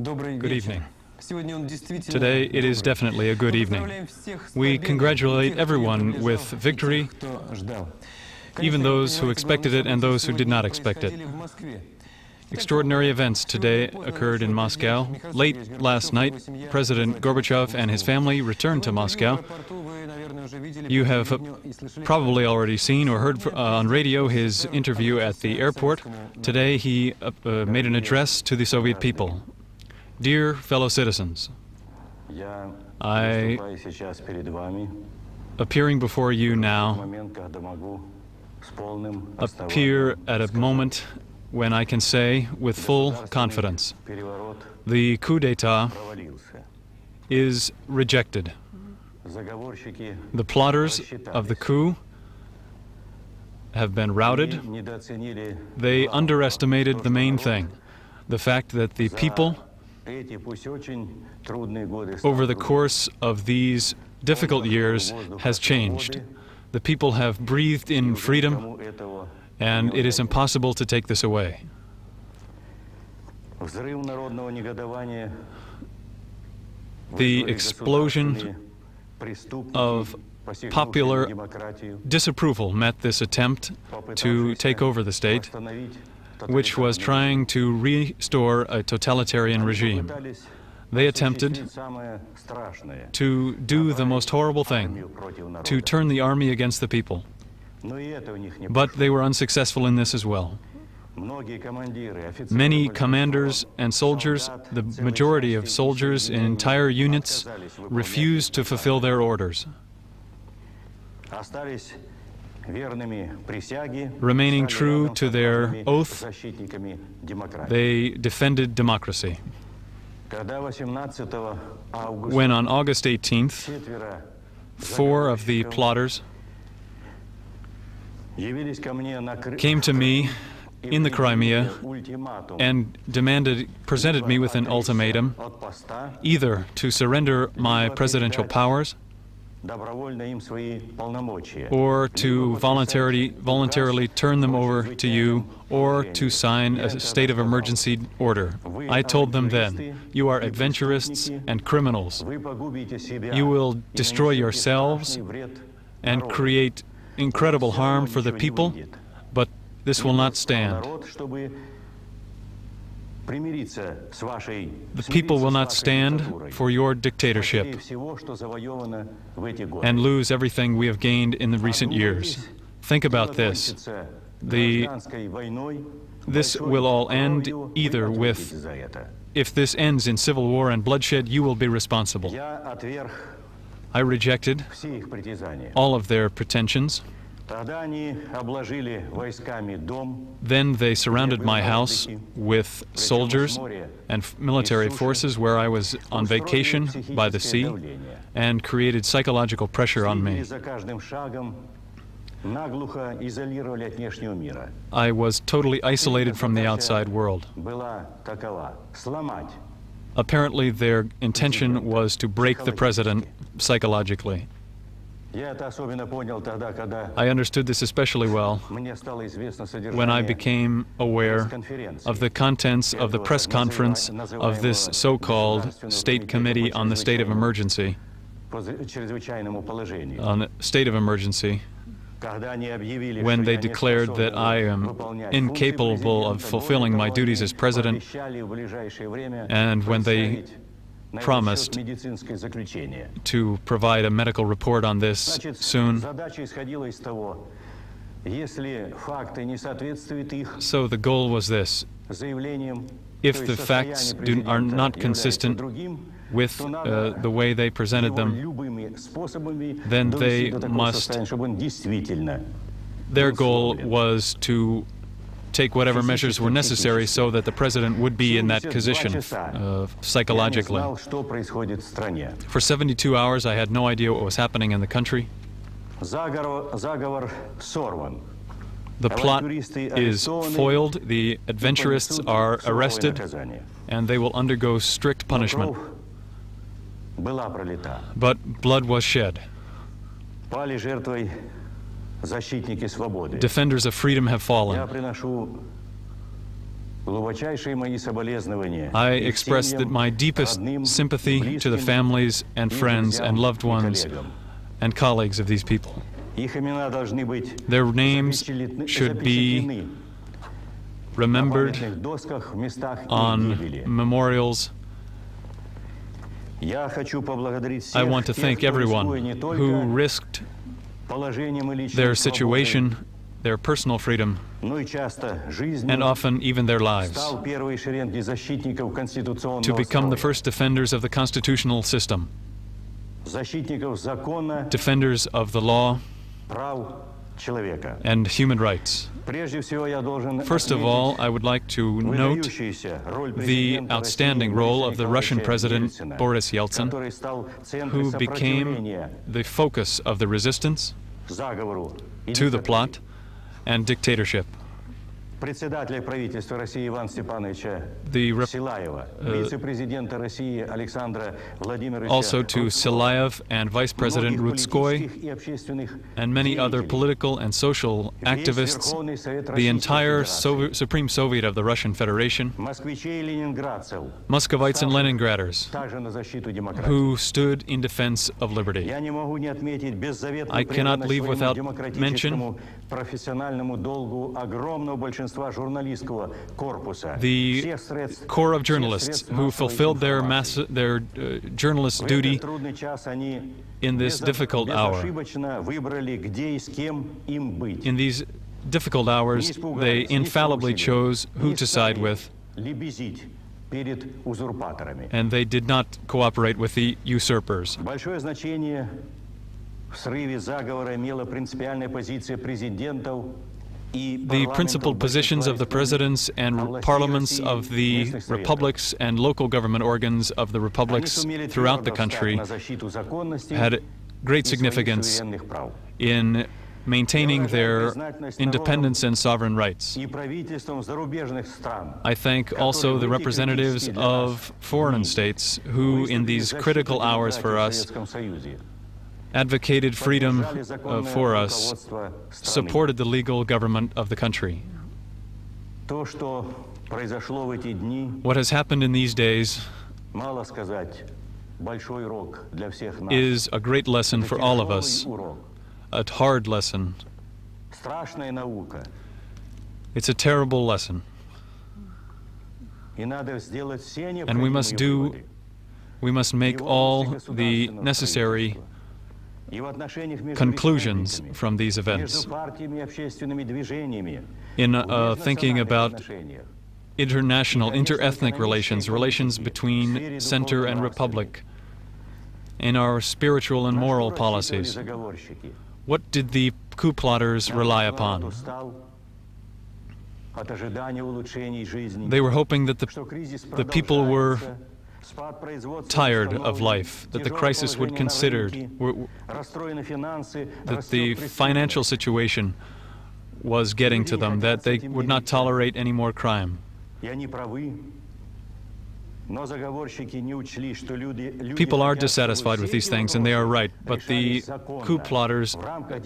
Good evening. Today it is definitely a good evening. We congratulate everyone with victory, even those who expected it and those who did not expect it. Extraordinary events today occurred in Moscow. Late last night, President Gorbachev and his family returned to Moscow. You have probably already seen or heard on radio his interview at the airport. Today he made an address to the Soviet people. Dear fellow citizens, I, appearing before you now, appear at a moment when I can say with full confidence, the coup d'etat is rejected. The plotters of the coup have been routed. They underestimated the main thing, the fact that the people, over the course of these difficult years, has changed. The people have breathed in freedom, and it is impossible to take this away. The explosion of popular disapproval met this attempt to take over the state, which was trying to restore a totalitarian regime. They attempted to do the most horrible thing, to turn the army against the people. But they were unsuccessful in this as well. Many commanders and soldiers, the majority of soldiers in entire units, refused to fulfill their orders. Remaining true to their oath, they defended democracy. When on August 18th, 4 of the plotters came to me in the Crimea and presented me with an ultimatum, either to surrender my presidential powers or to voluntarily turn them over to you, or to sign a state of emergency order. I told them then, you are adventurists and criminals. You will destroy yourselves and create incredible harm for the people, but this will not stand. The people will not stand for your dictatorship and lose everything we have gained in the recent years. Think about this. This will all end either with, if this ends in civil war and bloodshed, you will be responsible. I rejected all of their pretensions. Then they surrounded my house with soldiers and military forces where I was on vacation by the sea, and created psychological pressure on me. I was totally isolated from the outside world. Apparently their intention was to break the president psychologically. I understood this especially well when I became aware of the contents of the press conference of this so-called State Committee on the State of Emergency, when they declared that I am incapable of fulfilling my duties as president, and when they promised to provide a medical report on this soon. So the goal was this: if the facts are not consistent with the way they presented them, then they must. Their goal was to take whatever measures were necessary so that the president would be in that position psychologically. For 72 hours, I had no idea what was happening in the country. The plot is foiled, the adventurists are arrested, and they will undergo strict punishment. But blood was shed. Defenders of freedom have fallen. I express my deepest sympathy to the families and friends and loved ones and colleagues of these people. Their names should be remembered on memorials. I want to thank everyone who risked their situation, their personal freedom, and often even their lives, to become the first defenders of the constitutional system, defenders of the law and human rights. First of all, I would like to note the outstanding role of the Russian President Boris Yeltsin, who became the focus of the resistance to the plot and dictatorship. Also to Silayev and Vice President Rudskoy and many other political and social activists, the entire Supreme Soviet of the Russian Federation, Muscovites and Leningraders, who stood in defense of liberty. I cannot leave without mention the corps of journalists who fulfilled their journalist duty in this difficult hour. In these difficult hours, they infallibly chose who to side with, and they did not cooperate with the usurpers. The principal positions of the presidents and parliaments of the republics and local government organs of the republics throughout the country had great significance in maintaining their independence and sovereign rights. I thank also the representatives of foreign states who, in these critical hours for us, advocated freedom for us, supported the legal government of the country. What has happened in these days is a great lesson for all of us, a hard lesson. It's a terrible lesson. And we must make all the necessary conclusions from these events in thinking about international, inter-ethnic relations, relations between center and republic, in our spiritual and moral policies. What did the coup plotters rely upon? They were hoping that the people were tired of life, that the crisis would considered, that the financial situation was getting to them, that they would not tolerate any more crime. People are dissatisfied with these things, and they are right, but the coup plotters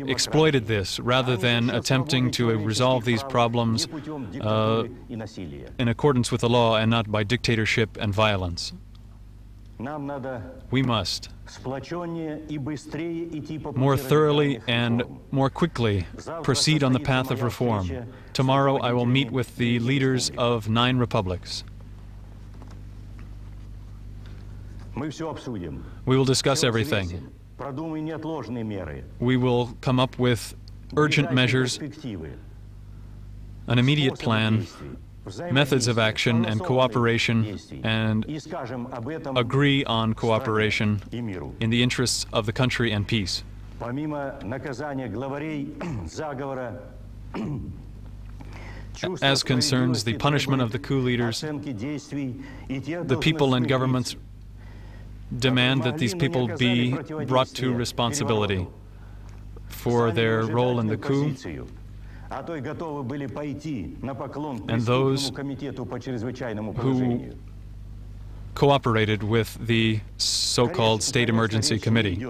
exploited this rather than attempting to resolve these problems in accordance with the law and not by dictatorship and violence. We must more thoroughly and more quickly proceed on the path of reform. Tomorrow I will meet with the leaders of 9 republics. We will discuss everything. We will come up with urgent measures, an immediate plan, methods of action and cooperation, and agree on cooperation in the interests of the country and peace. As concerns the punishment of the coup leaders, the people and governments demand that these people be brought to responsibility for their role in the coup, and those who cooperated with the so-called State Emergency Committee.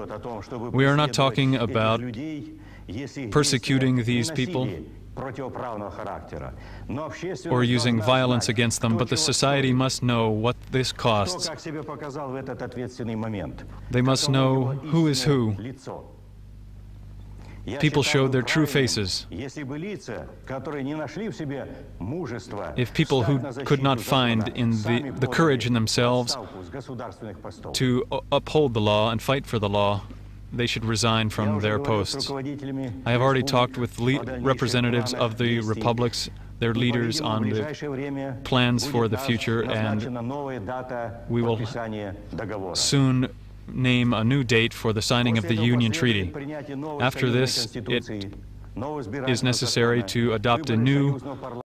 We are not talking about persecuting these people. or using violence against them, but the society must know what this costs. They must know who is who. People showed their true faces. If people who could not find in the courage in themselves to uphold the law and fight for the law, they should resign from their posts. I have already talked with representatives of the republics, their leaders, on the plans for the future, and we will soon name a new date for the signing of the Union Treaty. After this, it is necessary to adopt a new